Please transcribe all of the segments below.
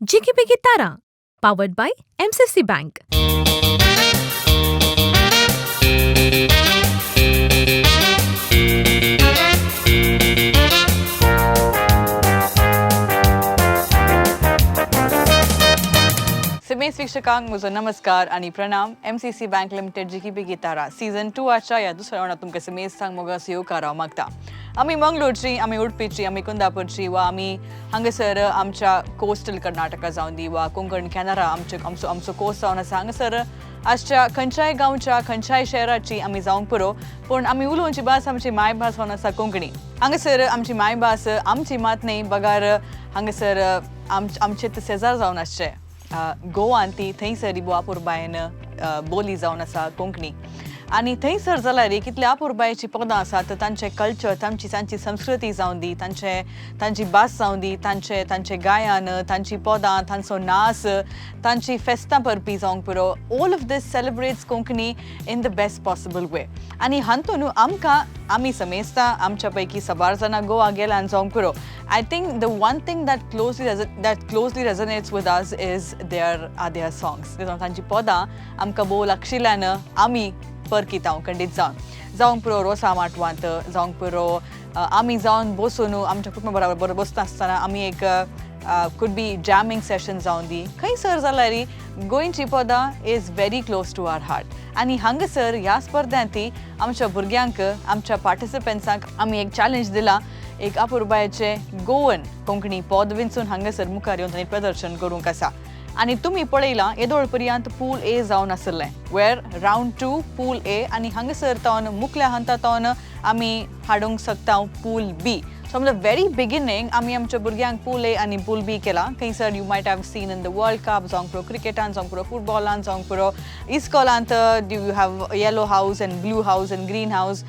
Jiggy Biggy Tara, powered by MCC Bank. सिमेस वीक्षकांक म्हजो नमस्कार आनी प्रणाम. MCC बँक लिमिटेड जिकी बेगी तारा सीझन 2 आजच्या ह्या दुसऱ्या वरात तुमकां सिमेस सांग मोगास येवकार हांव मागता. आमी मंगळूरची, आमी उडपीची, आमी कुंदापूरची वा आमी हांगासर आमच्या कोस्टल कर्नाटका जावन दी वा कोंकण कॅनरा आमचो कोस्ट जावन आसा हांगासर आजच्या खंयच्याय गांवच्या खंयच्याय शहराची आमी जावंक पुरो पूण आमी उलोवची भास आमची मायभास जावन आसा कोंकणी. हांगासर आमची मायभास आमची मात न्ही बगार हांगासर आमचे शेजार जावन आसचे गोवान ती थंयसर आपुरबायेन बोली जावन आसा कोंकणी आनी थंयसर जाल्यार कितले आपुरबायेची पदां आसात तांचे कल्चर तांची संस्कृती जावन दी तांची भास जावन दी तांचे गायन तांची पदां तांचो नाच तांची फेस्तां परपी जावंक पुरो all of these celebrates Konkani in the best possible way आनी हातूंत आमकां आमी समेस्ता आमच्या पैकी सबार जाणां गोवा गेल्यान जावंक पुरो. I think the one thing that closely resonates with us is their songs. तांची पदां आमकां भोव लागशिल्ल्यान आमी परकितांव खंडीत जावंक पुरो रोसा माटवांत जावंक पुरो आमी जावन बसून आमच्या कुटुंबा बरोबर बसता आसतना आमी एक could be jamming session जावन दी खंयसर जाल्यार गोंयची पदां is very close to our heart. आनी हांगासर ह्या स्पर्धांत आमच्या भुरग्यांक आमच्या पार्टिसिपंट्सांक आमी एक चॅलेंज दिला एक आपुरबायेचे गोवन कोंकणी पद विंचून हांगासर मुखार येवन तांणी प्रदर्शन करूंक आसा. आनी तुमी पळयलां येदोळ पर्यंत पूल ए जावन आसलें वेर रावंड 2 पूल ए आनी हांगासर तावन मुखल्या हंता तावन आमी हाडूंक शकता पूल बी. From the very beginning, आमी आमच्या भुरग्यांक पूल ए आनी पूल बी केला. खंयसर you might have seen in the World Cup, जावंक पुरो क्रिकेटान, जावंक पुरो फुटबॉलान, जावंक पुरो इस्कॉलांत you have yellow house and blue house and green house.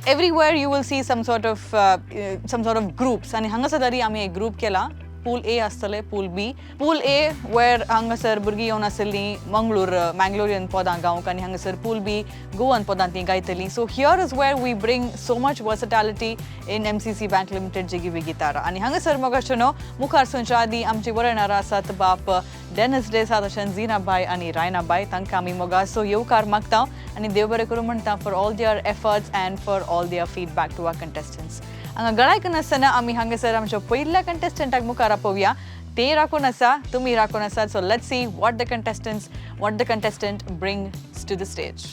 Everywhere you will see some sort of groups. आनी हांगासर तरी आमी एक ग्रुप केला. पूल ए आसतले पूल बी. पूल ए वेर हांगासर भुरगीं येवन आसलीं मँगलोरियन पदां गावंक आनी हांगासर पूल बी गोवन पदां तीं गायतलीं. So here is where we bring so much versatility in MCC bank limited जिगी बेगी तारा. आनी हांगासर मोगाचे न्हू मुखार सुनच्या आदी आमची वळणारां आसात बाप डेनिस देसाय तशेंच झिनाबाय आनी रायनाबाय तांकां आमी मोगासो येवकार मागता आनी देव बरें करूं म्हणटा for all their efforts and for all their feedback to our contestants. हांगा गळायकन आसतना आमी हांगासर आमच्या पयल्या कंटेस्टंटाक मुखार आपोवया. ते राखून आसा तुमी राखून आसात. So let's see what the contestant brings to the stage.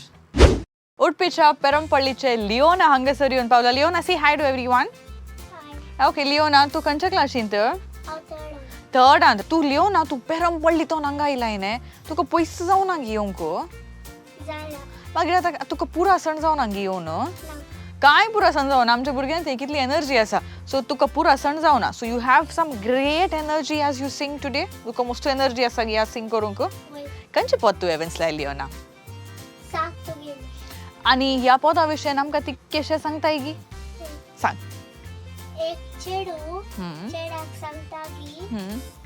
उडपीच्या पेरंपल्लीचे लिओना हांगासर येवन पावला. Leona say hi to everyone. Okay Leona तू खंयच्या क्लासींत? थर्डांत. तू लिओना तू पेरंपल्ली तो हांगा आयलाय न्ही तुका पयस जावन हांगा येवंक मागीर आतां तुका पुरो सण जावन हांगा येवन कांय पुरो सण जावना. आमच्या भुरग्यांक थंय कितली एनर्जी आसा सो तुका पुरो सण जावना. So you have some great energy as you sing today. तुका मस्त एनर्जी आसा ह्या सिंग करूंक. खंयचें पद तुवें वेंचलाय लिओना? आनी ह्या पदा विशयी आमकां ती कशें सांगताय गी सांग. एक चेडू चेड्याक सांगता की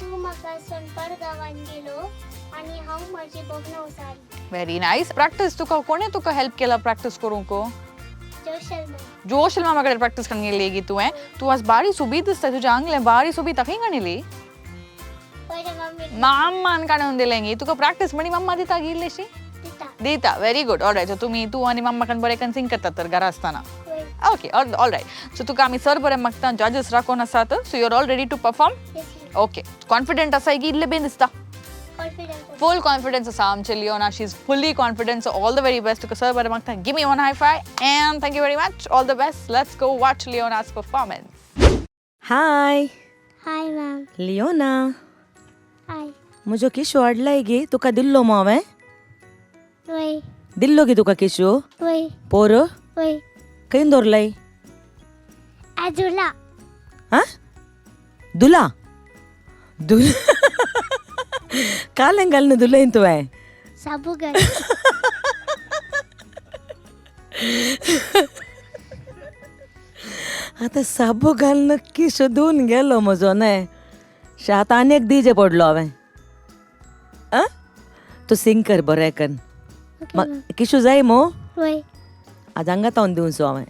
तू म्हाका सोनपार गांवान गेलो आनी हांव म्हजी भोगणां उसारी. Very nice. प्रॅक्टीस तुका कोणे तुका हेल्प केला प्रॅक्टीस करूंक? जोशल मामा कडेन प्रॅक्टीस करून गेली गी तुवें. तू आज बारी सुबीत दिसता तुज्या आंगले बारी सुबीत खंय काणिली? माम्मान काडून दिलें गी. तुका प्रॅक्टीस म्हणी मम्मा दिता गी इल्लीशी? दिता. Very good. ऑलरायट. सो तू आनी मम्मा कन बरें कन सिंग करतात तर घरा आसतना. Okay all right. सो तुका आमी सर बरें मागता जजीस राखून आसात. So you are all ready to perform? Okay. Confident आसा गी इल्लें बेन दिसता? फुल कॉन्फिडन्स आसा आमचे Leona. She is fully confident. So all the very best. तुका सर बरें मागता. Give me one high five and thank you very much. All the best. Let's go watch Leona's performance. Hi hi ma'am. Leona hi. म्हजो किशू हाडलाय गे तुका दिल्लो मो हांवें? वय दिल्लो गे तुका किशू? वय पोर वय खंय दवरलाय? आजुला. हा दुला कालें घालून दुलयन तुवें? साबुगल. आतां साबू घालून किशू धुवन गेलो म्हजो न्हय. आतां आनी एक दिजे पडलो हांवें. तूं सिंग कर बरें कन. किशू जाय मो? वय आज हांगा तावन दिवचो हांवें.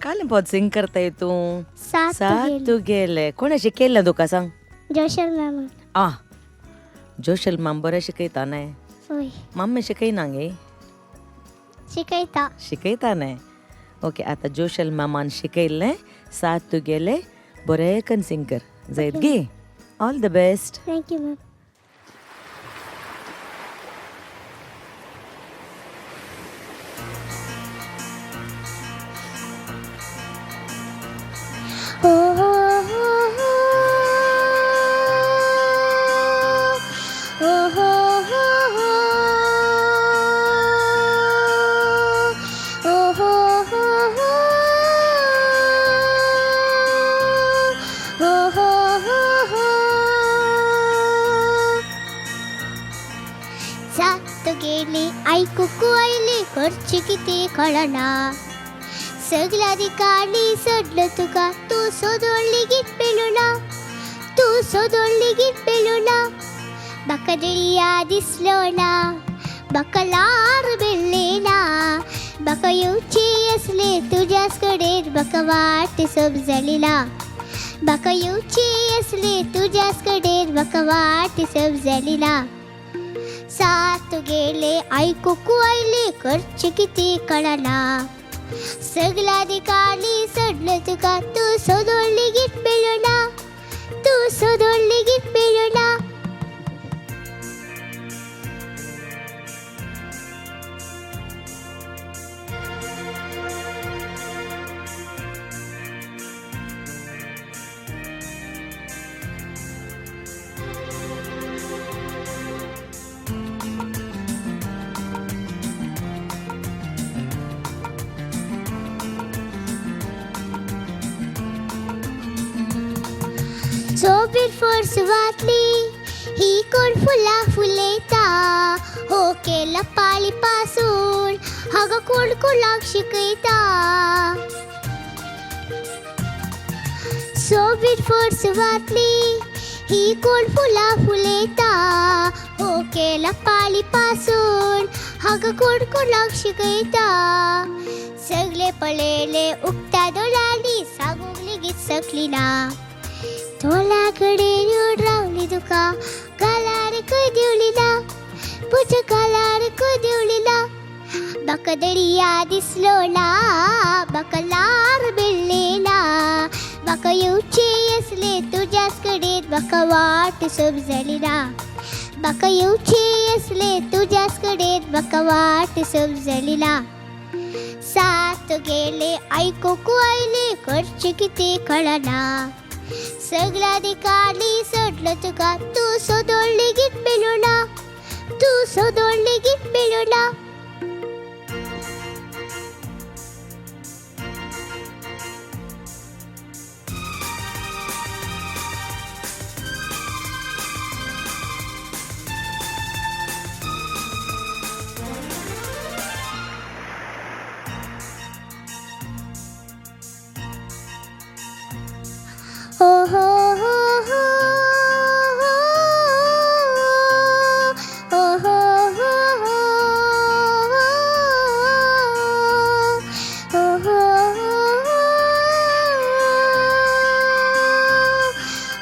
कालें पद सिंग करताय तूं? सात तूं गेलें. कोणें शिकयलें तुका सांग? जोशल मॅम आ जोशल मॅम बरें शिकयता न्हय होय मम्मी शिकयना गे शिकयता शिकयता न्हय ओके आतां जोशल मॅमान शिकयल्लें सात तुगेले बरें करून सिंग कर जायत गे all the best thank you ma'am हो हो हो हो हो हो हो हो हो जात गेली ऐकू आयली खर्च किती कळना सगळ्यादी काढली सडलं तुका तू सोदोडली गीत पेलुना तू सोदोडली गीत पेलुना बका दळिया दिसलो ना बका लार बेळ्ळेना बका येवची असले तुझ्याच कडेन बका वाट सब जालीना बका येवची असले तुझ्याच कडेन बका वाट सब जालीना सात गेले ऐकूक आयले खर्च किती कळना सगळ्यादी काढली सडलं तुका तू सोदोडली गीत पेलुना तू सोदोडली गीत पेलुना सोबीर फोर्स वाटली ही कोण फुला फुलेता हो केला पाळी पासून हाग कोण कोणाक शिकयता सोबीर फोर्स वाटली ही कोण फुला फुलेता हो केला पाळी पासून हाग कोण कोणाक शिकयता सगळे पळयले उक्त्या दोळ्यांनी सांगूंक लेगीत सकली ना तोलाकडे येऊन रावली तुका गालार खंय देवली ना पुजा गालार खंय देवली ना बका दळिया दिसलो ना बका लार बेळ्ळे ना बका येवचे असले तुझ्याच कडेन बका वाट सब जाली ना बका येवचे असले तुझ्याच कडेन बका वाट सब जाली ना सात गेले ऐकूक आयले खर्च किती कळना सगळ्यादी काढली सडलं तुका तू सोदोडली गीत पेलुना तू सोदोडली गीत पेलुना हो हो हो हो हो हो हो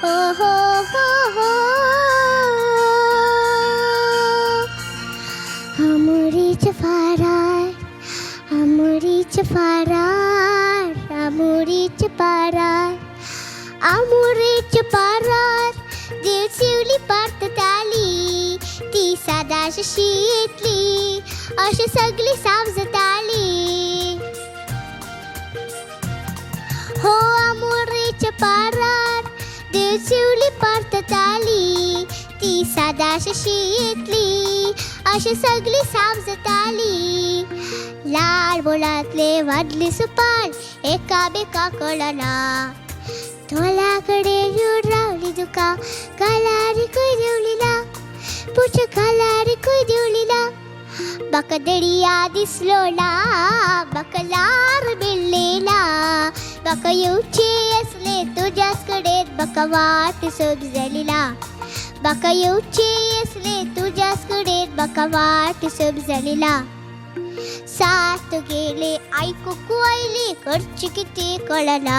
हो हो हो अमुरीच फारार अमुरीच फारार अमुरीच पारार आमुरेच पारार देव शिवली पारत आली ती सादाशी येतली अशी सगळी समजताली हो आमुरेच पारार देव शिवली पारत आली ती सादाशी येतली अशी सगळी समजताली लाड बोलातले वाढली सुपान एका बेका कळना तोलाकडे येऊन रावली तुका गालार खंय देवली ना पुजा गालार खंय देवली ना बका दळिया दिसलो ना बका लार बेळ्ळे ना बका येवचे असले तुझ्याच कडेन बका वाट सब जाली ना बका येवचे असले तुझ्याच कडेन बका वाट सब जाली ना सात गेले ऐकूक आयली खर्च किती कळना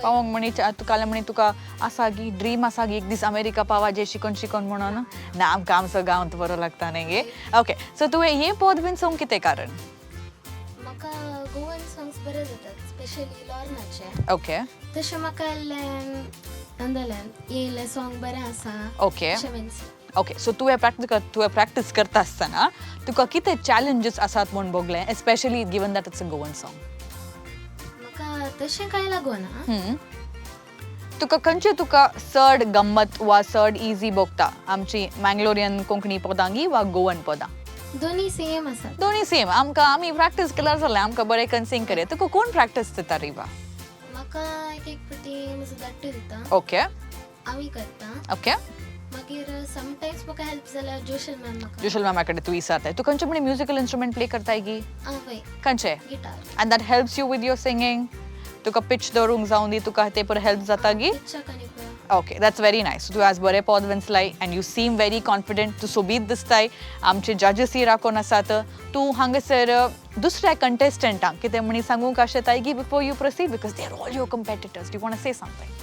पावोंक म्हणी तुका म्हणी तुका आसा गी ड्रीम आसा गी एक दीस अमेरिका पावाजे शिकोन म्हणून ना आमकां आमचो गांव बरो लागता न्ही गे ओके सो तुवें हें पद बीन सोंग कितें कारण म्हाका गोवन सॉंग्स बरे जातात स्पेशली लॉर्नाचे ओके तशें म्हाका नंदल्यान येयले सॉंग बरें आसा ओके अशें मीन्स ओके सो तुवें प्रॅक्टीस करता आसतना तुका कितें चॅलेंजीस आसात म्हूण भोगलें especially given that it's a Goan song म्हाका तशें कांय लागोना तुका खंयची तुका चड गंमत वा चड इजी भोगता आमची मँगलोरियन कोंकणी पदां वा गोवन पदां दोनी सेम आसात दोन्ही सेम आमी प्रॅक्टीस केल्यार जालें आमकां बरें कन्सिंग करे तुका कोण प्रॅक्टीस दिता रिवा म्हाका एक फावटी म्हजो धाकटो दिता ओके हांवूय करता ओके मागीर समटायम्स म्हाका हेल्प जाल्यार जोशल मॅम म्हाका जुशल मॅमा कडेन तूं विचारताय तूं खंयचे म्हणे म्युजिकल इन्स्ट्रुमेंट प्ले करताय गी वय खंयचे guitar and that helps you with your singing Tuka pitch दवरूंक जावन दी तुका ते पर हेल्प जाता गी ओके दॅट्स व्हेरी नायस तूं आज बरें पद विंचलाय and you seem very confident तूं सोबीत दिसताय आमचे जजीस ही राखून आसात तूं हांगासर दुसऱ्या कंटेस्टंटांक कितें म्हणी सांगूंक आशेताय गी before you proceed because they are all your competitors you want to say something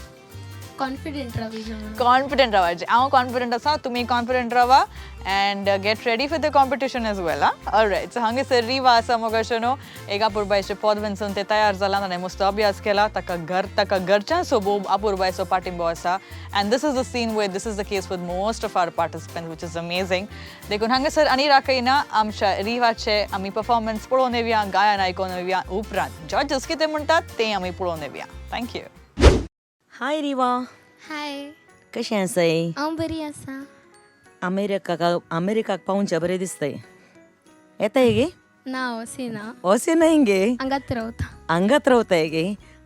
confident confident रावाचे हांव कॉन्फिडंट आसा तुमी कॉन्फिडंट रावा and get ready for the competition as well alright so हांगासर रिवा आसा मोगाशे न्हू एक आपुरबायचे पद विंचून ते तयार जाला ताणें मस्त अभ्यास केला ताका घरच्यां सोबो आपुरबायचो पाठिंबो आसा and this is the same way this is the case with most of our participant which is amazing देखून हांगासर आनी राखयना आमच्या रिवाचे आमी परफॉर्मन्स पळोवन येवया गायन आयकोन येवया उपरांत जजीस कितें म्हणटात तें आमी पळोवन येवया थँक्यू हाय रिवा हाय कशें आसाय हांव बरी आसा अमेरिकाक पावूंचे बरें दिसताय येताय गे ना वसिना अशें न्हय गे हांगात रावता हांगात रावताय गे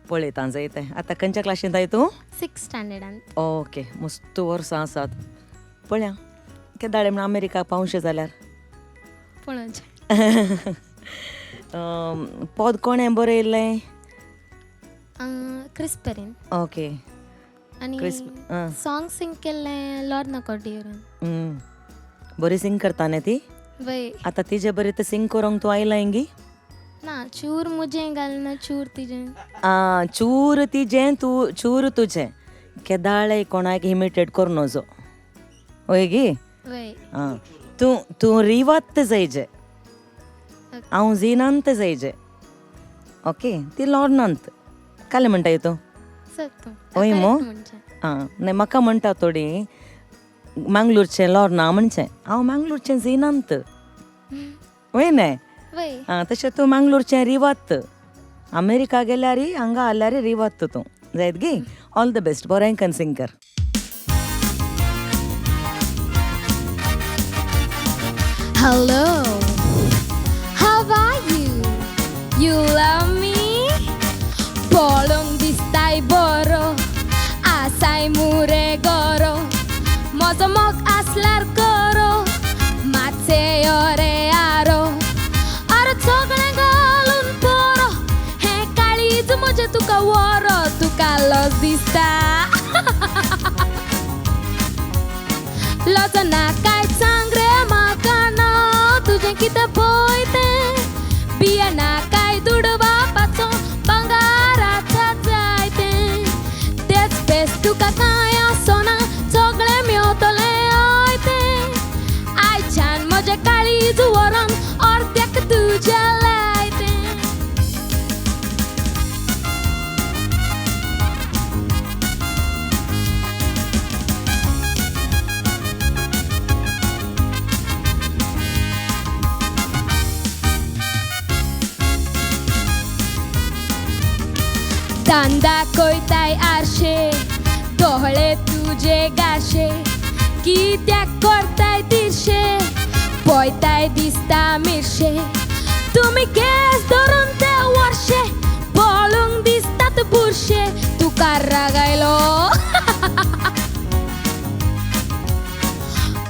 पळयता जायताय आतां खंयच्या क्लासींत आय तूं 6th स्टँडर्डांत ओके मस्त वर्सां आसात पळया केदाळे म्हण अमेरिकाक पावशे जाल्यार पळोवचें पद कोणें बरयल्लें क्रिस्परीन ओके आनी सॉंग सिंग केल्लें लॉर्ना कॉर्डियरान बरी सिंग करता न्ही ती वय आतां तिजे बरें ते सिंग करूंक तूं आयला हिंगी ना चूर मुजें घालना चूर तिजें चूर तिजें तूं चूर तुजें केदाळे कोणाक इमिटेट कर नजो वय गी वय तूं रिवात जायजे हांव झिनांत जायजे ओके ती लॉर्नांत काले म्हणटाय तूं ओय मो न्हय म्हाका म्हणटा थोडी मंगळूरचें लॉर्ना म्हणचें हांव मंगळूरचें झिनांत वय न्हय वय तशें तूं मंगळूरचें रिवात अमेरिका गेल्यार हांगा आल्यार रिवात तूं जायत गे ऑल द बेस्ट बरें कन्सिंग कर Hello, how are you? You love me? पळोवंक दिसताय बरो आसाय मुरे गरो म्हजो मोग आसल्यार करो मातशे यो रे आरो अरे सगळें घालून बरो हें काळीज म्हजें तुका वरो तुका लज दिसता लज नाकाय सांग रे म्हाका ना तुजें कितें पळय तें बिया नाकाय दुडवापाचो भांगाराचा जाय तें तेच बेस्ट तुका कांय आसना सगळें मेवतलें हय तें आयच्यान म्हजें काळीज व्हरोन अर्द्याक तुज्या लाय तें दांदा कोयताय आरशे दोळे तुजे गाशे कित्याक करताय तिरशे पळयताय दिसता मिरशे तुमी केस धरून ते वर्शे पळोवंक दिसतात बुरशे तुका रागायलो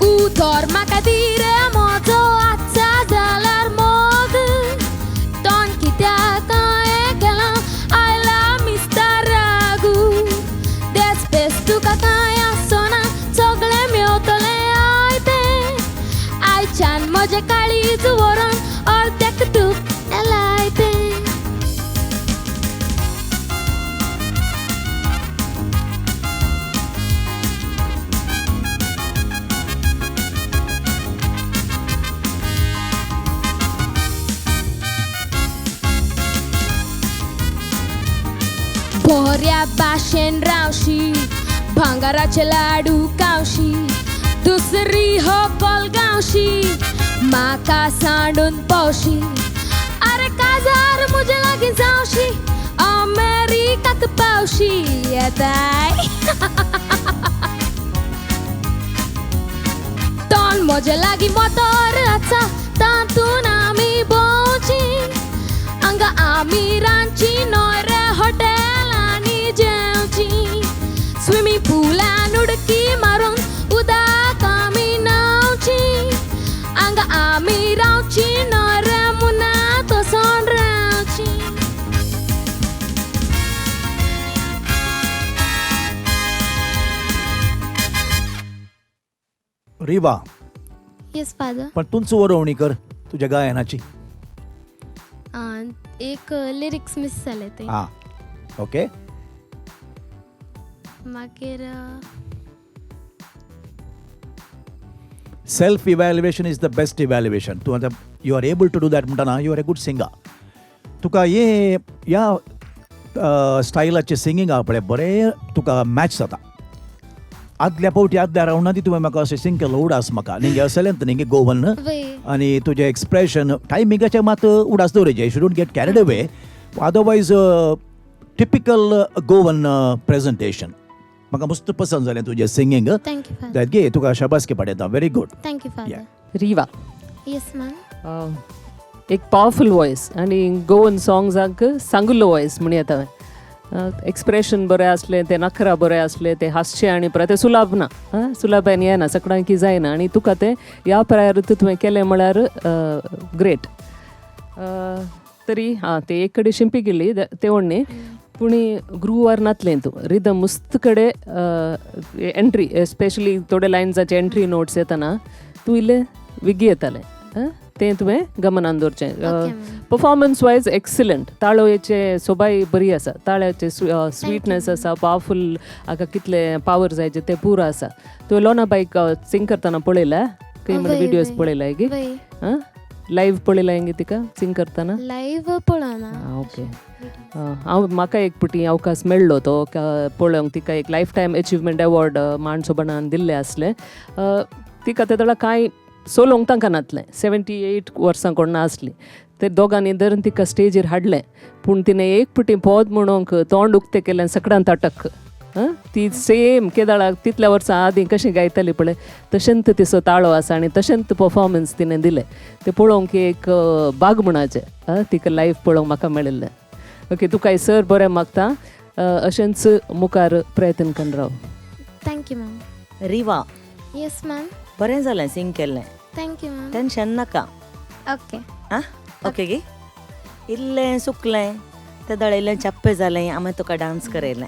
उदोर म्हाका दी रे म्हजो आजचा जाल्यार मोग तोंड कित्याक हांवें केलां आयला मिस्टर रागू देस बेस तुका कांय आसना सगळें मेवतलें हय तें आयच्यान म्हजें काळीज व्हरोन अर्द्याक तूं लाय तें मोऱ्या भाशेन रावशी भांगाराचे लाडू गावशी दुसरी हो बोल गावशी माका सांडून पावशी अरे काजार मुझे लागीं जावशी अमेरिकाक पावशी येताय तोंड म्हजे लागीं मोटर आसा तातून आमी भोंवची हांगा आमी रांदची न्हय हॉटेलांनी जेवची स्विमींग पुलान उडकी मारून उदक आमी न्हांवची हांगा आमी रावची न्हय मुनात वचोन रावची रिवा, येस फादर. पण तूच वरवणी कर तुझ्या गायनाची. एक लिरिक्स मिस जाले ते हा, ओके. मागीर self evaluation is the best evaluation. तू आता you are able to do that म्हणटाना you are a good singer. तुका हे ह्या स्टायलाचे सिंगींग आहा पळय बरें तुका मॅच जाता. आदल्या फावटी आदल्या रावंडांनी तुवें म्हाका अशें सिंग केलो उडास म्हाका न्ही असलें न्ही गोवन आनी तुजें एक्सप्रेशन टायमिंगाचें मात उडास दवरचें. Shouldn't get carried away. Otherwise typical Goan presentation म्हाका मस्त पसंद जालें तुजें सिंगींग. Thank you father. दॅट गे तुका शाबासकी पडयता. Very good. Thank you father. Riva yes ma'am. एक पॉवरफुल वॉयस आनी गोवन सॉंग्साक सांगुल्लो वॉयस म्हण येता. एक्सप्रेशन बरें असलें ते नखरा बरें असले ते हास्य आनी परत ते सुलाभ ना सुलाभेन येना सगळ्यांक की जायना आनी तुका तें ह्या प्रायोरित तुवें केलें म्हळ्यार ग्रेट. तरी ते एक कडेन शिंपी गेली ते व्हडणी पूण ग्रुवार नातलें तूं रिदम मुस्त कडे एंट्री स्पेशली थोडे लायन्साचे एंट्री नोट्स येतना तूं इल्लें विगी येतालें तें तुवें गमनान दवरचें. Performance wise excellent. ताळोयेचे सोबाय बरी आसा. ताळ्याचे स्वीटनेस आसा पावरफूल हाका कितले पावर जायचे ते पुरो आसा. तुवें लोना बायक सिंग करतना पळयला खंय म्हण विडियोज पळयला गे लायव्ह पळयला गे तिका सिंग करतना. लायव्ह पळना. ओके. हांव म्हाका एक पुटी अवकाश मेळ्ळो तो पळोवंक. तिका एक लायफ टायम अचिवमेंट अवॉर्ड माणसोबणान दिल्लें आसलें. तिका ते तेडा कांय सोलोंक तांकां नातलें. 78 वर्सां कोण नासलीं. ते दोगांनी धरून तिका स्टेजीर हाडलें पूण तिणें एक पुटी पोद म्हणूंक तोंड उक्तें केलें सगळ्यांत अटक. ती सेम केदाळाक तितल्या वर्सां आदीं कशें गायताली पळय तशेंच तिचो ताळो आसा आनी तशेंच परफॉर्मन्स तिणें दिलें. तें पळोवंक एक बाग म्हणचें तिका लायव्ह पळोवंक म्हाका मेळिल्लें. ओके. तुका सर बरें मागता. अशेंच मुखार प्रयत्न करून राव. Thank you ma'am. Riva, yes ma'am. बरें जालें सिंग केल्लें. Thank you ma'am. टेन्शन नाका. ओके. आं ओके गे. इल्लें सुकलें तें दळयलें चप्पे जालें हांवें तुका डान्स करयलें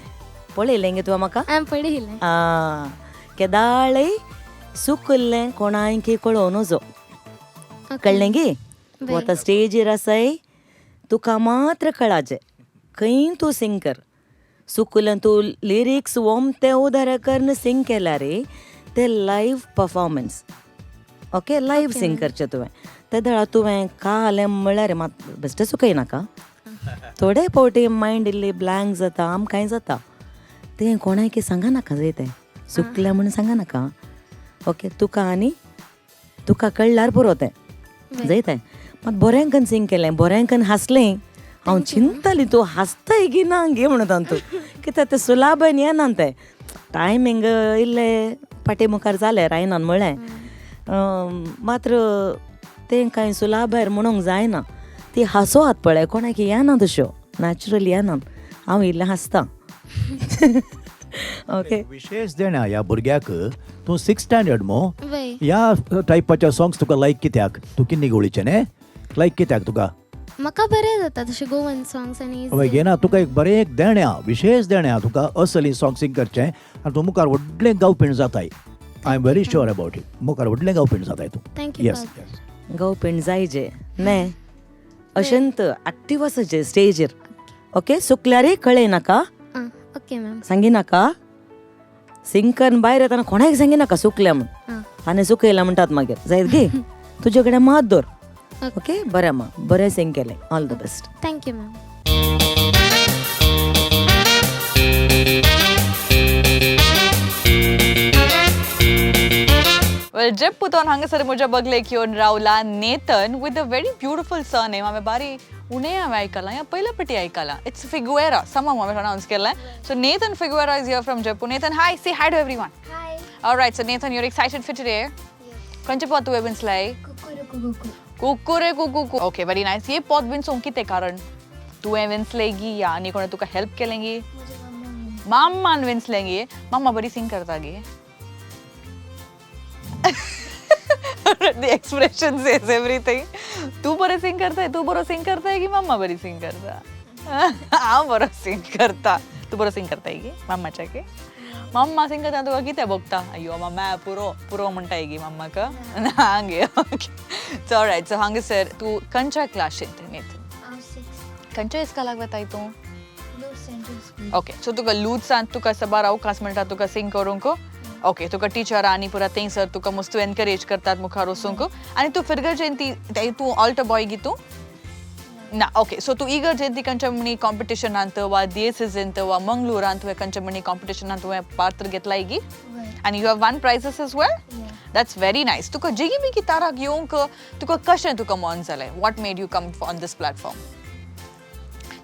पळयलें गे तुवें म्हाका. हांवें पळयलें. केदाळय सुकल्लें कोणायकी कळोव नजो कळ्ळें गे. तूं आतां स्टेजीर आसाय तुका मात्र कळाचें खंय तूं सिंग कर. सुकलें तूं लिरिक्स वोमते उदार करन सिंग केल्यार ते live performance. Okay. Live sing करचें तुवें. ते दळा तुवें कालें म्हळ्यार मात बेश्टें सुकय नाका. थोडे फावटी मायंड इल्ली ब्लँक जाता आमकांय जाता तें कोणायकी सांगा नाका जाय तें सुकलें म्हणून सांगा नाका. ओके. तुका कळल्यार पुरो तें जाय तें. मात बरेंकन सिंग केलें बरेंकन हांसलें. हांव चिंततालीं तूं हांसताय की ना गे म्हणून तूं कित्याक तें सुलाभन येना तें टायमींग इल्लें पाटी मुखार जालें रायनान म्हळें मात्र तें कांय सुलाभायर म्हणूंक जायना. ती हांसोवात पळय कोणाक येना तश्यो नॅचरली येना. हांव इल्लें हांसतां. ओके. विशेष देण्या ह्या भुरग्याक तूं 6th स्टँडर्ड मो वय. ह्या टायपाच्या सॉंग्स तुका लायक कित्याक तूं किन्नी गोळीचें न्ही लायक कित्याक तुका म्हाका बरें जाता तशें गोवन सॉंग्स आनी हय घे ना तुका एक बरें एक देण्या विशेष देण्या तुका असली सॉंग सिंग करचें आनी तूं मुखार व्हडलें गावपीण जाताय. I am very sure about it. मुखार व्हडलें गावपीण जाताय तूं. थँक्यू. येस. गावपीण जायचे न्हे अशेंत एक्टीव आसाचे स्टेजीर. ओके. सुकल्यारय कळय नाका. Okay ma'am. सांगी नाका. सिंग करून भायर येताना कोणाक सांगी नाका सुकल्या म्हूण आनी सुकयल्या म्हणटात मागीर जायत गे. तुजे कडेन मात दवर. ओके. बरें बरें सिंग केलें. All the best. Thank you ma'am. Well जेपुतोन हांगासर म्हज्या बगलेक येवन रावला Nathan with a very beautiful surname. हांवें बारी उणें हांवें आयकलां या पयल्या फावटी आयकलां. इट्स फिगुएरा समहाव हांवें प्रोनाउंस केलें. So Nathan Figueira is here from Jeppu. Nathan hi, say hi to everyone. Hi. Alright, so Nathan you are excited for today. खंयचें पद तुवें विंसलें? Kukurukukuku. कुकुरे कुकू. Okay, very nice. ये पद विंसूंक कितें कारण? तुवें विंसलें या आनी कोणें तुका हेल्प केलें गी? मम्मान विंसलें गी. मम्मा बरी सिंग करता गी. The expression says everything. तू बरें सिंग करताय, तू बरो सिंग करताय की मम्मा बरी सिंग करता? हांव बरो सिंग करता. तू बरो सिंग करताय की मम्माच्या की? मम्मा सिंग करता तुका कितें भोगता? अय्यो मम्मा पुरो म्हणटाय गी मम्माक? ना गे. ओके. सो ऑलराइट, सो हांगासर तू खंयच्या क्लासींत नेथन? खंयच्या इस्कॉलाक वताय तूं? ओके, सो तुका लूथसांत तुका सबार अवकाश मेळटा तुका सिंग करूंक. ओके, तुका टिचरां आनी पुरा थंयसर तुका मस्त एनकरेज करतात मुखार वचूंक. आनी तूं फिगर जयंती तूं ऑल्टर बॉय गी तूं? ना. ओके, सो तूं इगर जयंती खंयच्या म्हणी कॉम्पिटिशनांत वा दिएसीसींत वा मंगळुरांत तुवें खंयच्या म्हणी कॉम्पिटिशनांत तुवें पात्र घेतलाय गी? आनी you have one prizes as well? That's very nice. तुका जिगी बिगी ताराक येवंक तुका कशें तुका मन जालें? What made you come on this platform?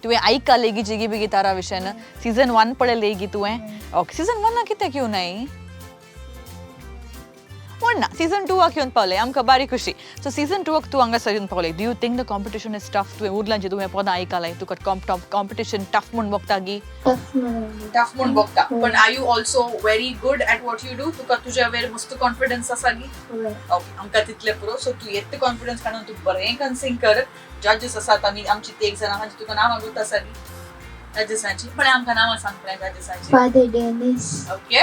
तुवें आयकलें गी जिगी बिगी तारा विशयान? सीझन 1 पळयलें गी तुवें? ओके, सीझन 1 कित्याक येवनाय? म्हण ना, सीझन 2 येवन पावलें आमकां बारी खुशी. सो सीझन 2 तूं हांगासर येवन पावलें. Do you think the competition is tough? तुवें उरलांची तुवें पदां आयकलाय तुका कॉम्पिटिशन टफ म्हूण बगता गी? टफ म्हूण बगता. पण are you also very good at what you do? तुका तुज्या वेर मस्त कॉन्फिडन्स आसा गी? ओके, आमकां तितलें पुरो. सो तूं येत कॉन्फिडन्स काडून तूं बरें कन्सिंग कर. जजीस आसात आमी आमची ती एक जाणां आसा तुका नांवां गुर्त आसा गी जजीसांची? पण आमकां नांवां सांग पळय जजीसांची. Father Dennis. Okay,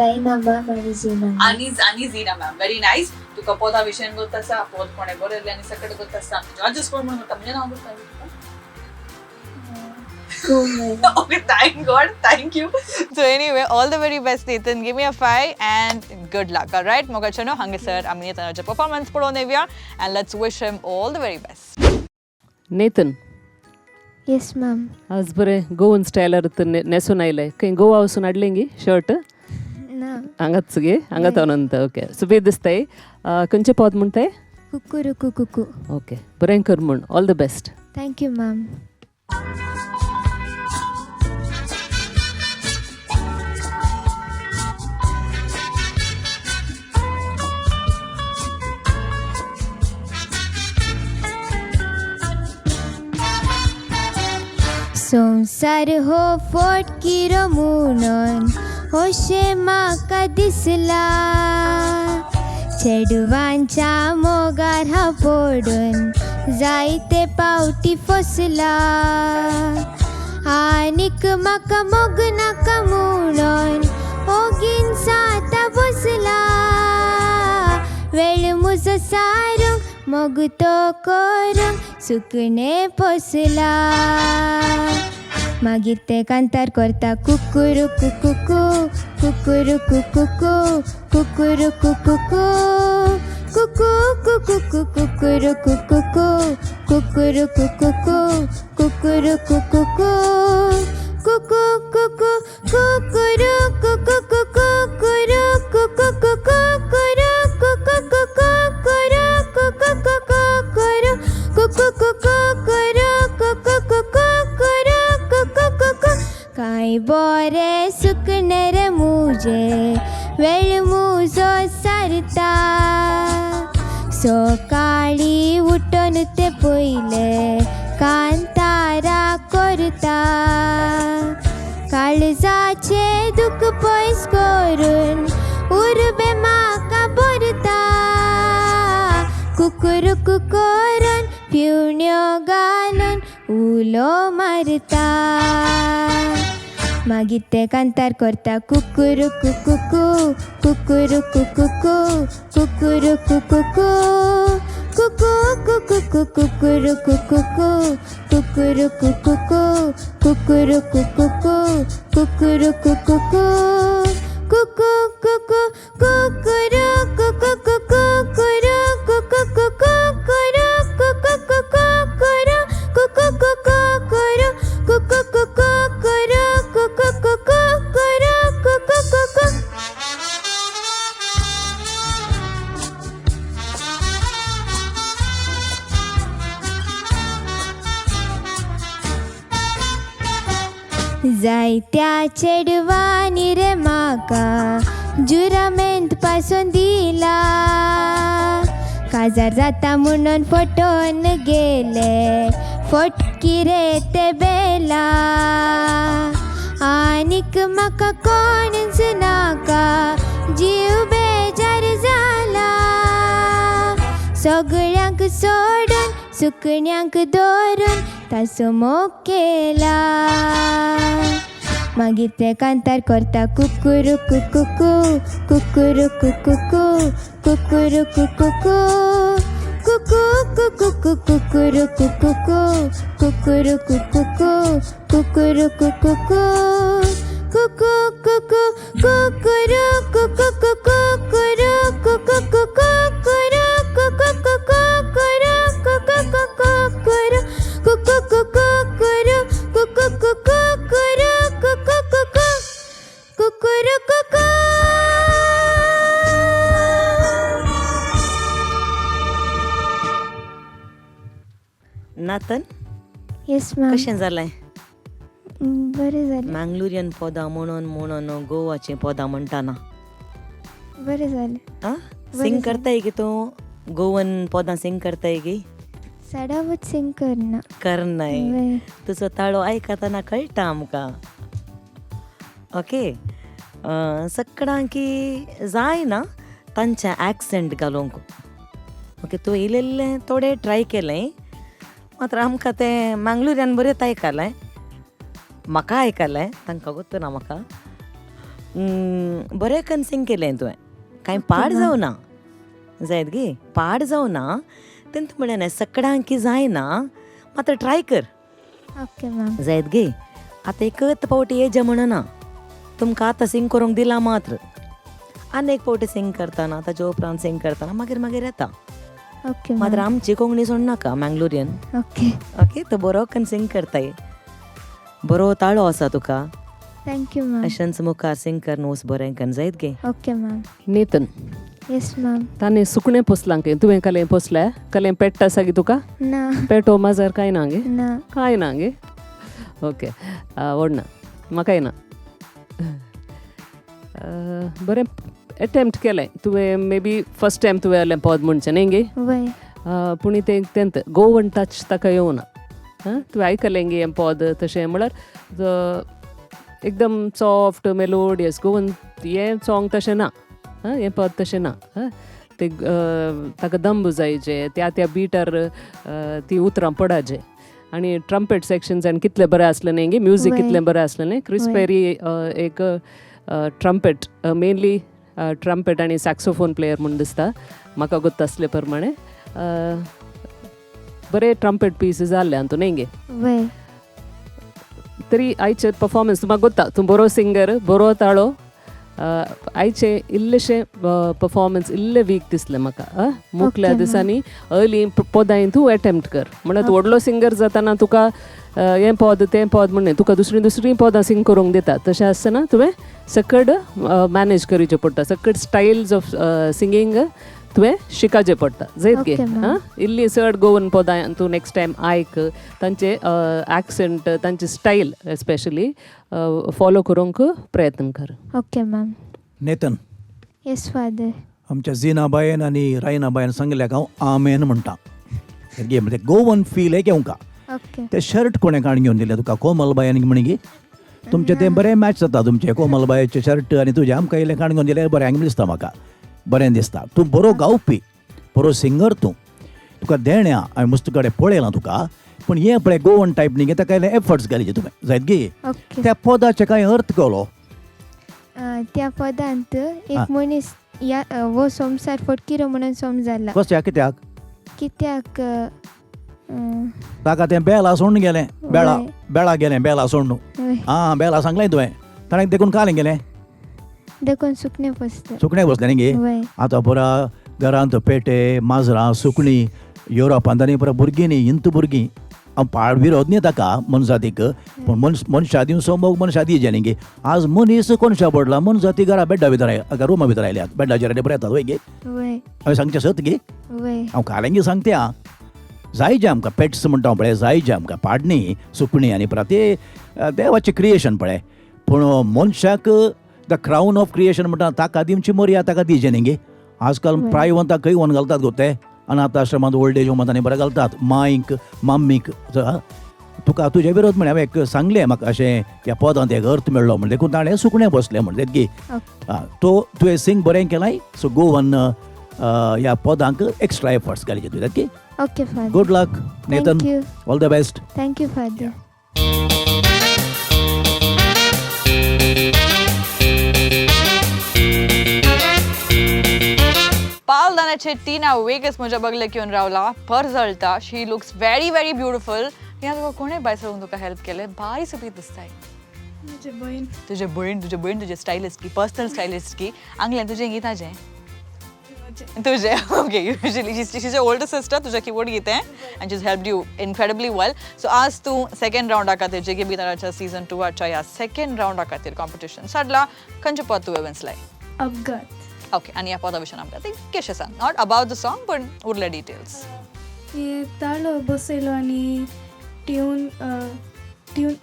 Raina ma'am and Zina. आणि झीना मॅम. Very nice. तुका पदा विशयान गुर्त आसा? पद कोणें बरयलें आनी सकट गुर्त आसा? जजीस कोण म्हूण म्हणटा? म्हणजे नांव गुर्त आसा तुका? Okay, thank God, thank you. So anyway, all the very best, Nathan. Give me a 5 and good luck. All right, Mogachano, hangisar, आमी Nathan's performance पळोवन येवया and let's wish him all the very best. Nathan, Yes ma'am. आज बरें Goan स्टायलार न्हेसून आयलें. खंय गोवा वचून हाडलें गी शर्ट? No. हांगाच गे हांगात अनंत. ओके, सो बी दिसताय. खंयचें पद म्हणटाय? Kukurukukuku. ओके, बरें कर म्हूण. All the best. Thank you ma'am. संसार हो फोटकिरो म्हणून होशे म्हाका दिसला. चेडवांच्या मोगार हांव पडून जायते पावटी फसला. आनीक म्हाका मोग नाका म्हणून ओगीन साता बसला. वेळ म्हजो सारूंक मोग तो करूंक सुकणे फसला. मागीर ते कांतार करता कुकुरू कुकुकू कुकुरू कुकुकू कुकुरू कुकुकू कुकू कुकुकू कुकुरू कुकुकू कुकुरू कुकुकू कुकुरू कुकुकू कुकू कुकू कुकुरू कुकुकू कुकुरू कुकुकू कुकुरू कुकुकू कुकुरू कुकुकू कुकुरू कुकुकू कुकुरू कुकुकू कुकुरू कुकुकू. काय बरे सुकणे रे मुजे वेळ मुजो सारता. सकाळी उठून ते पयले कांतारा करता. काळजाचे दुख पयस करून उर्बे म्हाका भरता. कुकुरुकू करून पिवण्यो घालून उलो मारता. मागीर ते कांतार करता कुकुरू कुकुकू कुकुरू कुकुकू कुकुरू कुकुकू कुकू कुकुकू कुकुरू कुकुकू कुकुरू कुकुकू कुकुरू कुकुकू कुकुरू कुकुकू कुकू कुकू कुकुरू कुकुकू कुकुरू कुकुकू कुकुरू कुकुकू कुकुरू कुकुकू कुकुरू कुकुकू कुकुरू कुकुकू कुकुरू कुकुकू. जायत्या चेडवांनी रे म्हाका जुरामेंत पासून दिला, काजार जाता म्हणून फटोन गेले फटकी रे ते बेला. आनीक म्हाका कोणच नाका जीव बेजार जाला, सगळ्यांक सोडून सुकण्यांक दवरून ताचो मोग केला. मागीर ते कांतार करता कुकुरू कुकुकू कुकुरू कुकुकू कुकुरू कुकुकू कुकू कुकुकू कुकुरू कुकुकू कुकुरू कुकुकू कुकुरू कुकुकू कुकू कुकू कुकुरू कुकुकू कुकुरू कुकुकू कुकुरू कुकुकू कुकुरू कुकुकू कुकुरू कुकुकू कुकुरू कुकुकू कुकुरू कुकुकू कुकुरू कुकू. नातन येस मॅम. कशें जालें? बरें जालें. मँगलोरियन पदां म्हणून म्हणून गोवाचीं पदां म्हणटाना बरें जालें. आ सिंग करताय गे तूं गोवन पदां सिंग करताय गे? सडावत सिंग करना. करनाय वय. तुजो ताळो आयकतना कळटा आमकां. ओके सकाळां की जाय ना तांचें ॲक्सेंट घालूंक. ओके तूं इल्लें थोडें ट्राय केलें मात्र आमकां तें मँगलोरियन बरें आयकलें, म्हाका आयकलें, तांकां गोत्तो ना म्हाका. बरें कन्न सिंग केलें तुवें, कांय पाड जावना जायत गे, पाड जावना. तें तूं म्हणलें सकाळां की जायना मात्र ट्राय कर ओके मॅम. जायत गे. आतां एकच पावटी येजा म्हणना, तुमकां आतां सिंग करूंक दिला मात्र. आनी एक पावटी सिंग करतना ताच्या उपरांत सिंग करतना मागीर मागीर येता. ओके मात्र मॅम. आमची कोंकणी सोडनाका मँगलोरियन. ओके. ओके तो बरो कन्न सिंग करताय, बरो ताळो आसा तुका. Thank you ma'am. अशेंच मुखार सिंग कर न्हूस बरें कन्न जायत गे. Okay ma'am. Nathan yes ma'am. ताने सुकणें पोसलां गे तुवें कलें पोसलें? कलें पेट्ट आसा गे तुका? ना पेटो माजर कांय ना गे? ना. कांय ना गे. ओके व्हडना म्हाकाय ना. बरें एटेम्प्ट केलें तुवें. मे बी फर्स्ट टायम तुवें जालें पद म्हणचें न्ही गे. वय. पूण तेंत गोवन टच ताका येवना. तुवें आयकलें गे हें पद तशें म्हळ्यार एकदम सॉफ्ट मेलोडियस गोवन हें सॉंग तशें ना. हें पद तशें ना. ते ताका दंब जायचे, त्या बिटार ती उतरां पडाचे. आनी ट्रम्पेट सेक्शन्सान कितलें बरें आसलें न्ही गे, म्युजीक कितलें बरें आसलें न्ही. क्रिस पेरी एक ट्रम्पेट मेनली ट्रम्पेट आनी सॅक्सोफोन प्लेयर म्हूण दिसता म्हाका गोत्त आसले प्रमाणे. बरे ट्रम्पेट पीस जाल्ले तूं न्ही गे. वय. तरी आयचे परफॉर्मन्स तुमकां गोत्ता तूं बरो सिंगर, बरो ताळो. आयचे इल्लेशे परफॉर्मन्स इल्ले वीक दिसले म्हाका. मुखल्या दिसांनी अर्ली पदां तूं एटेम्प्ट कर. म्हणल्यार तूं व्हडलो सिंगर जाताना तुका हें पद तें पद म्हणून तुका दुसरी पदां सिंग करूंक दिता. तशें आसतना तुवें सकड मॅनेज करचें पडटा. सकड स्टायल्स ऑफ सिंगींग तुवें शिकाचें पडटा जायत गे. इल्ली चड गोवन पदां तूं नेक्स्ट टायम आयक, तांचे ॲक्सेंट तांची स्टायल एस्पेशली फॉलो करूंक प्रयत्न कर. Okay ma'am. Nathan yes father. आमच्या जिनाबायन आनी रायनाबायन सांगल्याक हांव आमेन म्हणटा. गे म्हणजे गोवन फील आहे तुमकां. ओके. ते शर्ट कोणें काण घेवन दिले तुका? कोमलबायन म्हणी गे. तुमचें तें बरें मॅच जाता तुमचें कोमलबायचे शर्ट आनी तुजें आमकां इल्लें काण घेवन दिलें बरें दिसता म्हाका. बरें दिसता. तूं बरो गावपी, बरो सिंगर तूं. तुका देण्या हांवें मस्त कडेन पळयलां तुका. पूण हें पळय गोवन टायप न्ही गे, ताका इल्ले एफर्ट्स घालीचे तुवें जायत गे. ओके. त्या पदाचे कांय अर्थ कळलो? त्या पदांत एक मनीस वो सोमसार फटकिरो म्हणून समजाला. कशा कित्याक? कित्याक ताका तें बेला सोडून गेलें. बेळा गेलें बेला सोडून. वय. बेला सांगलें तुवें. ताणें देखून कालें गेलें. देखून सुकणे पोसता. सुकणें बसलें न्ही गे. वय. आतां पुरा घरांत पेटे माजरां सुकणीं युरोपांत आनी पुरा भुरगीं न्ही इंत भुरगीं. हांव पाड विरोध न्ही ताका मनजातीक, पूण मनशा दिवन सोमोग मनशा दिवचें न्ही गे. आज मनीस कोणशा पडला मनजाती घरा बेड्डा भितर रुमा भितर आयल्यात. बेड्डाचेर बरें येतात वय गे. वय. हांवें सांगचें सत गे. वय. हांव कालें गे सांगतें आं. जाय जे आमकां पेट्स म्हणटा पळय जाय जे आमकां पाडणी सुकणीं आनी परत ते देवाचें क्रिएशन पळय पूण मनशाक द क्रावन ऑफ क्रिएशन म्हणटा ताका दिवची मर्या ताका दिजें न्ही गे आजकाल प्रायवंताक खंय व्हरून घालतात गो ते अनाथ आश्रमांत ओल्ड एज होमांत आनी बरें घालतात मांयक मम्मीक तुका तुजे विरोध म्हळ्यार हांवें एक सांगलें म्हाका अशें ह्या पदांत एक अर्थ मेळ्ळो म्हणजे देखून ताणें सुकणें बसलें म्हणजे की तो तुवें सिंग बरें केलाय सो गो वन ह्या पदांक एक्स्ट्रा एफर्ट्स घालचे तुवें की Okay, Father. Good luck नेतन you. All the best Thank you, Father. पालदानाचे टीना वेगच म्हज्या बगलेक येवन रावला परजळटा शी लुक्स व्हेरी व्हेरी ब्युटिफूल ह्या तुका कोणें बायसळून तुका हेल्प केलें बारी सुपीत दिसताय तुजे भयण तुजे स्टायलिस्ट की पर्सनल स्टायलिस्ट की आंगल्यान तुजें गिताचें तुझे ओके युजली शीज ओल्डर सिस्टर तुझ्या कीबोर्ड गीत अँड शीज helped you incredibly well so आज तू सेकंड राउंडा खातीर जे के बिताराच्या सीझन 2 च्या ह्या सेकंड राउंडा खातीर कॉम्पिटिशन सडला खंयचे पद तुवें वेंचलाय अपघात ओके आनी ह्या पदा विशीं आमकां ते कशें सांग नॉट अबाउट द सॉंग पण उरले डिटेल्स हे ताळो बसयलो आनी ट्यून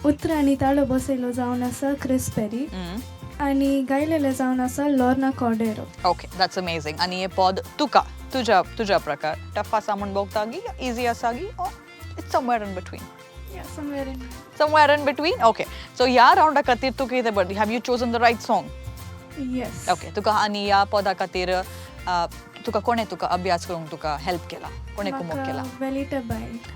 उतर आनी ताळो बसयलो जावन आसा क्रिस पेरी आनी गायलेले जावन आसा लॉर्ना कॉर्डेरो ओके दॅट्स अमेझिंग आनी हे पद तुका तुज्या प्रकार टफ आसा म्हूण भोगता गी इजी आसा गी it's somewhere in between somewhere in between okay so ह्या राउंडा खातीर तू कितें but have you chosen the right song yes okay तुका आनी ह्या पदा खातीर तुका कोणें तुका अभ्यास करूंक तुका हेल्प केला कोणें कुमक केला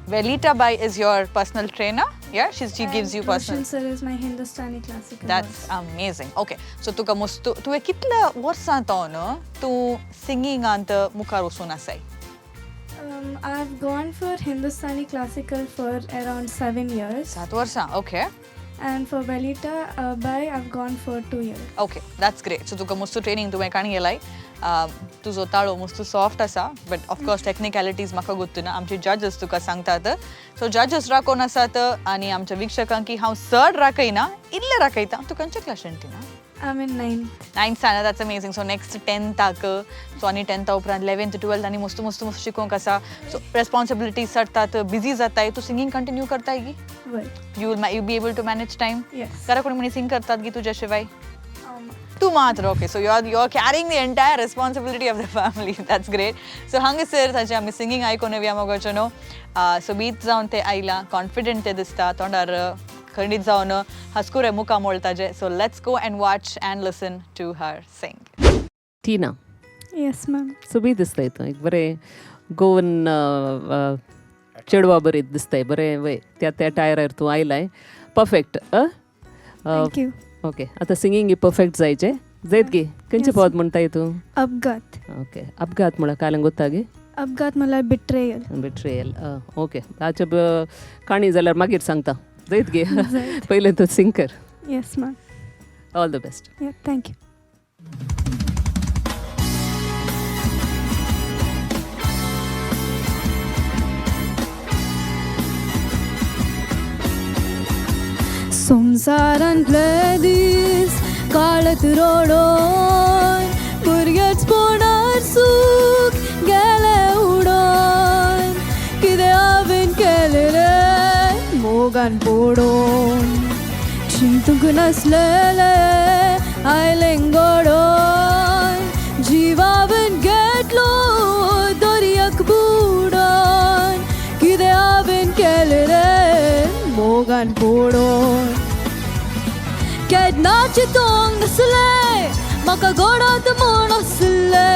Velita Bai is your personal trainer या she gives you personal sir is my Hindustani classical that's amazing okay so तुका मस्त तुवें कितल्या वर्सां तो न्हू तूं सिंगिंगांत मुखार वचून आसाय I have gone for Hindustani classical for around 7 years 7 वर्सां okay and for Velita by I've gone for 2 years okay that's great so तुका मस्त ट्रेनिंग तुवें काणी गेलाय तुजो ताळो मस्त सॉफ्ट आसा बट ऑफकोर्स टॅक्निकॅलिटीज म्हाका गुर्तुना आमचे जजस तुका सांगतात सो जजस राखून आसात आनी आमच्या विक्षकांक की हांव चड राखयना इल्लें राखयता तूं खंयच्या क्लासीन ती ना I'm in 9th 9th standard that's amazing so next 10th so आणि 10th उपरांत 11th 12th आणि मस्त शिकोवंक आसा सो रेस्पॉन्सिबिलिटीज चडतात बिझी जाताय तू सिंगिंग कंटिन्यू करताय गी well you be able to manage time yes घरा कोणी सिंग करतात गी तुझ्या शिवाय तू मात्र okay so you are carrying the entire responsibility of the family that's great so हांगसर ताचे आमी सिंगिंग आयकून येवया मोगाचो न्हू सो बीत जावन ते आयला कॉन्फिडंट ते दिसता तोंडार खंडीत जावन हस्कुरे मुका मोळताजे so let's go and watch and listen to her sing Tina yes ma'am सुबीत दिसताय तो एक बरें गोवन चेडवा बरें दिसताय बरें वय त्या टायरार तूं आयलाय परफेक्ट thank you ओके आतां सिंगींग परफेक्ट जायचें जायत गे खंयचें Yes. पद म्हणटाय तूं अपघात ओके अपघात म्हळ्यार कायलें गोत्ता गे अपघात म्हळ्यार बिट्रेयल बिट्रेयल ओके ताचे काणी जाल्यार मागीर सांगता जायत गे पयलें तूं सिंग कर yes ma'am all the best yeah thank you संसारांतले दीस काळत रोडोन भुरगेच पोणार सूख गेले उडोन कितें हांवें केलें रे मोगान पडोन चिंतूंक नासलेले आयलें घडोन जीव हांवें घेतलो दर्याक बुडोन कितें हांवें केलें रे मोगान पडोन केन्नाचे तोंग नासले म्हाका गोडात म्हूण आसले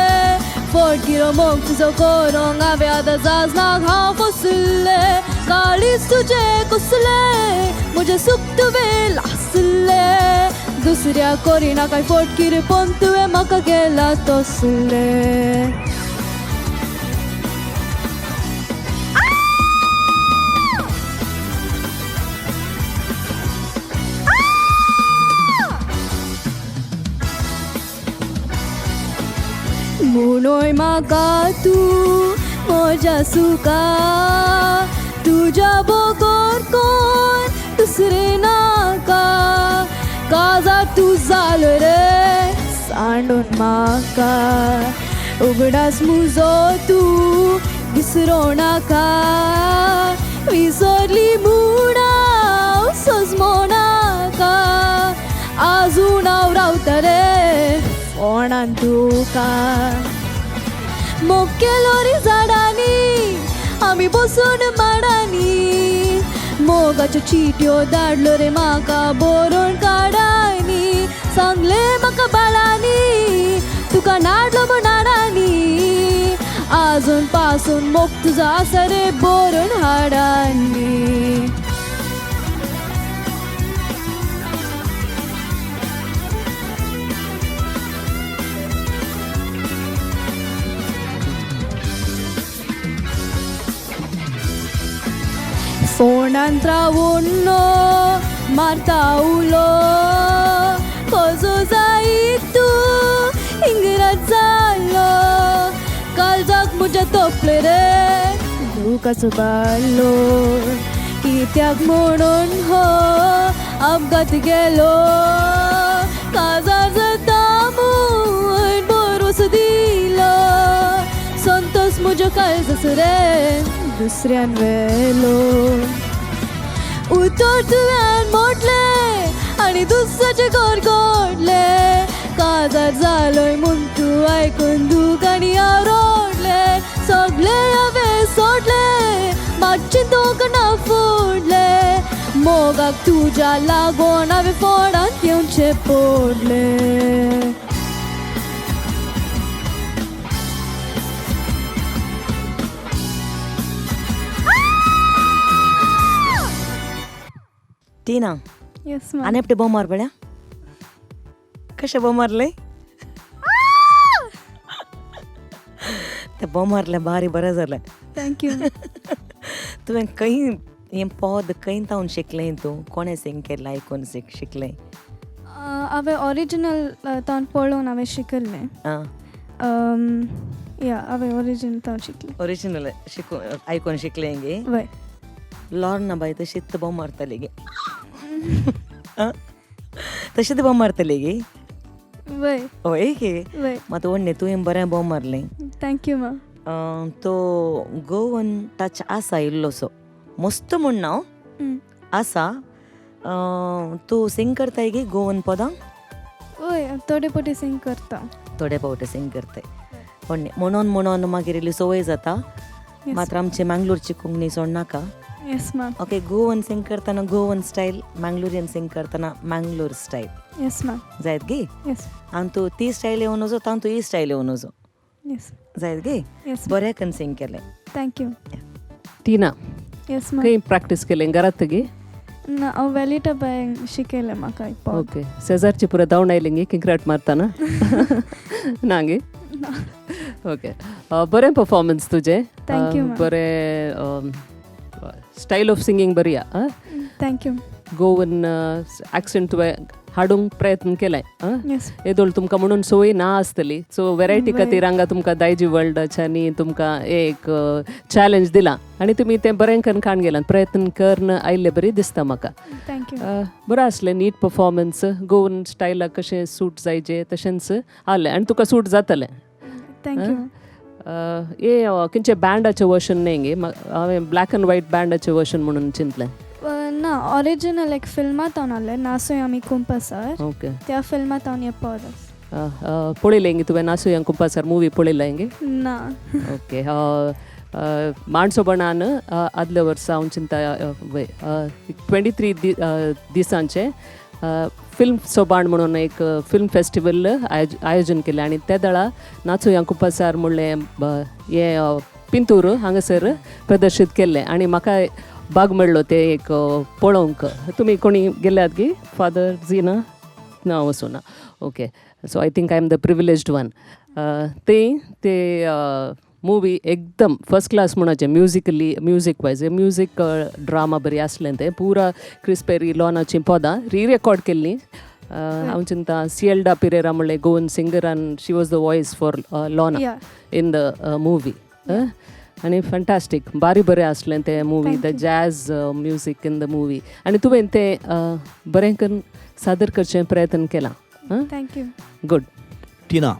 फटकिरो मोग तुजो कोरोंक हांवें आतां जाजनाक हांव फसले काळीज तुजे कसले म्हजे सुख तुवें लासले दुसऱ्या कोरिना काय फटकीर पण तुवें म्हाका गेला तसले म्हणून म्हाका तूं म्हज्या सुका तुज्या बोगोर कोण दुसरे नाका काजार तूं जालो रे सांडून म्हाका उगडास मुजो तूं विसरो नाका विसरली म्हणा सजमो नाका आजून हांव रावतलें फोंडान तुका मोग केलो रे झाडांनी आमी बसून माडांनी मोगाच्यो चिट्यो धाडलो रे म्हाका बरोवन काडांनी सांगले म्हाका बाळांनी तुका नाडलो म्हण हाडांनी आजून पासून मोग तुजो आसा रे बरोवन हाडांनी फोंडांत रावून मारता उलो कसो जायत तूं इंग्रज जाल्लो काळजाक म्हज्या तोपले रे दुखाचो बाल्लो कित्याक म्हणून हो अपघात गेलो काजार जाता म्हूण भरोसो दिलो संतोष म्हज्यो काळजाचो रे दुसऱ्यान वेलो उतर तुवें मोडले आनी दुसऱ्याचे घर घोडले काजार जालोय म्हूण तूं आयकून दूख आनी हांव रोडले सगळे हांवें सोडले मातशें दोगांना फोडले मोगाक तुज्या लागून हांवें फोंडांत येवचें पडलें टीना येस आनी एकटे बोंब मारपड्या कशें बोंब मारले ते बोंब मारलें भारी बरें जालें थँक्यू तुवें खंय हें पद खंय तावन शिकलें तूं कोणें सिंग केलें आयकून शिकलें हांवें ऑरिजिनल तावन पळोवन हांवें शिकल्लें आं या हांवें ऑरिजिनल तावन शिकलें ओरिजिनल आयकून शिकलें गे वय लॉर्ना बाय तशीच बोंब मारतली गे तशीच बोंब मारतली गे वय हय गे वय मात व्हडलें तुवें बरें बोंब मारलें थँक्यू मा तो गोवन टच आसा इल्लोसो मस्त म्हण ना आसा तूं सिंग करताय गे गोवन पदां वय थोडे पटी सिंग करता थोडे पावटे सिंग करताय व्हडलें म्हणून मागीर इल्ली संवय जाता मात्र आमची मँगलोरची कोंकणी सोडनाका yes ma'am okay Goan sing करतना गोवन स्टायल मँगलोरियन सिंग करतना मँगलोर स्टायल येस मॅम जायत गे येस आनी तूं ती स्टायल येवन वचो तान तूं ही स्टायल येवन वचो येस जायत गे येस बरें करून सिंग केलें थँक्यू टीना येस मॅम खंय प्रॅक्टीस केलें घरात तेगे ना हांव वेलिटा बाय शिकयलें म्हाका एक पद ओके शेजारची पुरो धांवन आयलें गे किंक्राट मारतना ना गे ओके बरें परफॉर्मन्स तुजें Thank you, ma'am. बरें स्टायल ऑफ सिंगींग बरी आहा थँक्यू गोवन एक्सेंट तुवें हाडूंक प्रयत्न केलाय येस येदोळ तुमकां म्हणून संवय ना आसतली सो वेरायटी खातीर हांगा तुमकां दायजी वर्ल्डाच्यांनी तुमकां एक चॅलेंज दिलां आनी तुमी तें बरें करून काण गेलां प्रयत्न करन आयिल्ले बरी दिसता म्हाका थँक्यू बरो आसलें नीट परफॉर्मन्स गोवन स्टायलाक कशें सूट जायचें तशेंच आहलें आनी तुका सूट जातलें थँक्यू ये खंयचे बँडाचें वर्शन न्ही गे हांवें ब्लॅक एंड व्हायट बँडाचें वर्शन म्हणून चिंतलें ना ऑरिजिनल एक फिल्मांत हांव नासलें नासूय आमी कुंपासार ओके त्या फिल्मांत हांव हे पद आसा पळयलें गे तुवें नासूया कुंपासार मुवी पळयलें गे ना ओके माणसोबणान आदल्या वर्सा हांव चिंता 23 दिसांचे फिल्म सोबाण म्हणून एक फिल्म फेस्टिवल आयोजन केलें आनी त्या दळा नाचूया कुंपासार म्हणलें हे पिंतूर हांगासर प्रदर्शीत केल्लें आनी म्हाका भाग मेळ्ळो ते एक पळोवंक तुमी कोणी गेल्यात गे फादर झिना ना वचूं ना okay so I think I am the privileged one ते मुवी एकदम फर्स्ट क्लास म्हणचे म्युजीक वायज म्युजीक ड्रामा बरी आसलें तें पुरा क्रिस पेरी लॉनाचीं पदां रिरेकॉर्ड केल्लीं हांव चिंता सिएल्डा पिरेरा म्हणलें गोवन सिंगर आनी she was the voice for Lorna in the movie आनी फॅन्टास्टीक बारी बरें आसलें तें movie the jazz music in the movie आनी तुवें तें बरें करून सादर करचें प्रयत्न केलां thank you good Tina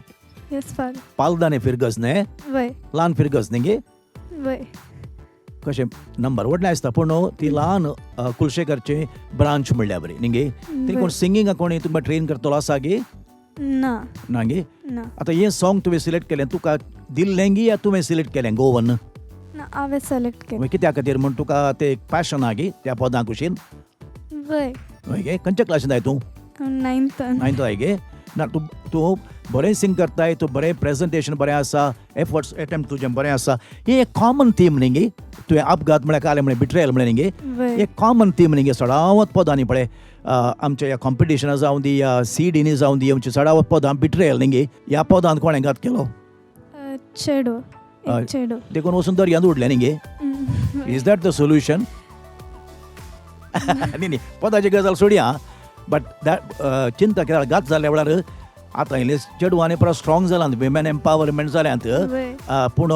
yes father पालदाने फिरगस न्ही वय ल्हान फिरगस न्ही गे वय कशें नंबर व्हडलें आसता पूण ती ल्हान कुलशेकरचे ब्रांच म्हणल्या बरी न्ही ती कोण सिंगिंगा कोणी तुमकां ट्रेन करतलो आसा गे ना ना गे ना आतां हें सॉंग तुवें सिलेक्ट केलें तुका दिल्लें गी या तुवें सिलेक्ट केलें गोवन ना हांवें सिलेक्ट केलें कित्या खातीर म्हण तुका तें पॅशन हा गे त्या पदां कुशीन वय हय गे खंयच्या क्लासीन जाय तूं 9th नायन्थ जाय गे ना तूं बरें सिंग करताय तूं बरें प्रेझेंटेशन बरें आसा एफर्ट्स अटेम्प्ट तुजें बरें आसा ही एक कॉमन थीम न्ही गे तुवें अपघात म्हळ्यार काले म्हळ्यार बिट्रेयल म्हळ्यार न्ही गे वय एक कॉमन थीम न्ही गे सडावत पदांनी पळय आमच्या ह्या कॉम्पिटिशनां जावं दी या सीडीनी जावं दी आमची सडावत पदां बिट्रेयल न्ही गे ह्या पदान कोणें घात केलो चेडो एक चेडो देखून वचून दर्यांत उडलें न्ही गे इज दॅट द सोल्युशन न्ही पदाची गजाल सोडया बट दॅट चिंता केल्यार घात जाल्या वेळार आतां इल्ले चेडवांनी परत स्ट्रॉंग जालां विमेन एम्पावरमेंट जाल्यांत वय पूण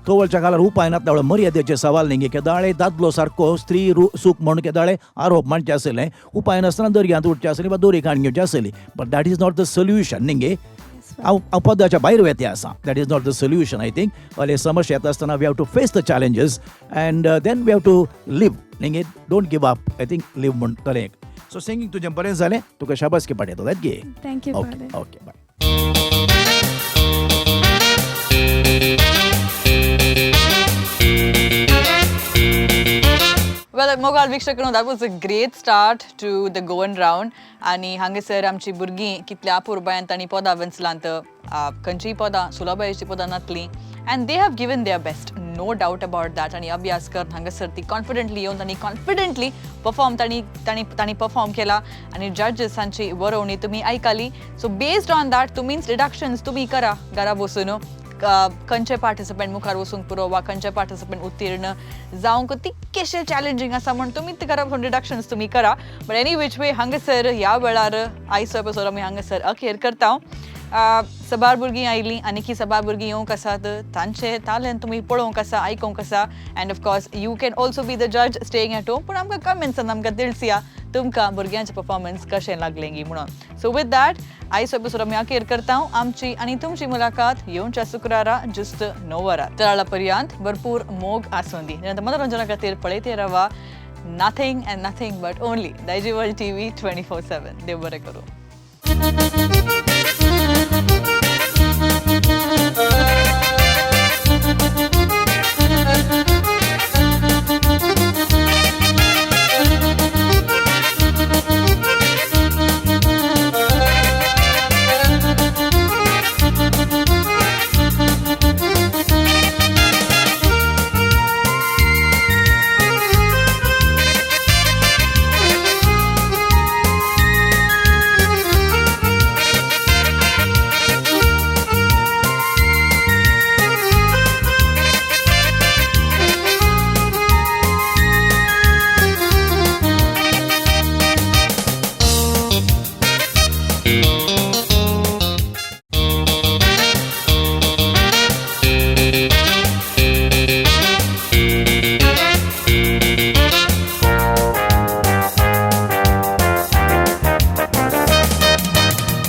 तोवरच्या काळार उपाय नासल्या वेळार मर्यादेचे सवाल न्ही गे केदाळे दादलो सारको स्त्री सूख म्हणून केदाळे आरोप मांडचे आसले उपाय नासतना दर्यांत उठचे आसली वा दोरी काण घेवची आसली but that is not the solution न्ही गे हांव पदाच्या भायर वेते आसा that is not the solution I think अले समस्या येता आसतना we have to face the challenges and then we have to live न्ही गे don't give up I think live म्हण तरें सो सिंगींग तुजें बरें जालें तुका शाबासकी पाठयता दॅट गे thank you okay okay bye Well, मोगाल वीक्षकांनो, that was a great start to the Goan round. आणि हांगासर आमची भुरगीं कितल्या अपुरबायन तांणी पदां वेंचलांत खंयचीय पदां सुलभायेची पदां नातलीं and they have given their best, no doubt about that. आणि अभ्यास कर हांगासर ती कॉन्फिडेंटली येवन तांणी कॉन्फिडेंटली तांणी परफॉर्म केला आणि जजेसांची बरोवणी तुमी आयकली. सो बेस्ड ऑन दॅट तुमी डिडक्शन्स तुमी करा घरा बसून खंयचे पार्टिसिपंट मुखार वचूंक पुरो वा खंयचे पार्टिसिपंट उत्तीर्ण जावंक तितकेशे चॅलेंजींग आसा म्हण तुमी ते घरा बसून डिडक्शन्स तुमी करा. बट एनी वीच वे हांगासर ह्या वेळार आयचो एपिसोड आमी हांगासर अखेर करता. सबार भुरगीं आयलीं आनी सबार भुरगीं येवंक आसात तांचे टॅलंट तुमी पळोवंक आसा आयकूंक आसा and of course you can also be the जज स्टेईंग एट होम पूण आमकां कमेंट्सान आमकां दिलसिया तुमकां भुरग्यांचें परफॉर्मन्स कशें लागलें गी म्हणून. सो विथ दॅट आयचो एपिसोड आमी अखेर करता. आमची आनी तुमची मुलाकात येवच्या शुक्रारा जुस्त 9 वरां. त्या पर्यंत भरपूर मोग आसूं दी. मनोरंजना खातीर पळयते रावा nothing and nothing but only Daijiworld TV 24/7. देव बरें करूं.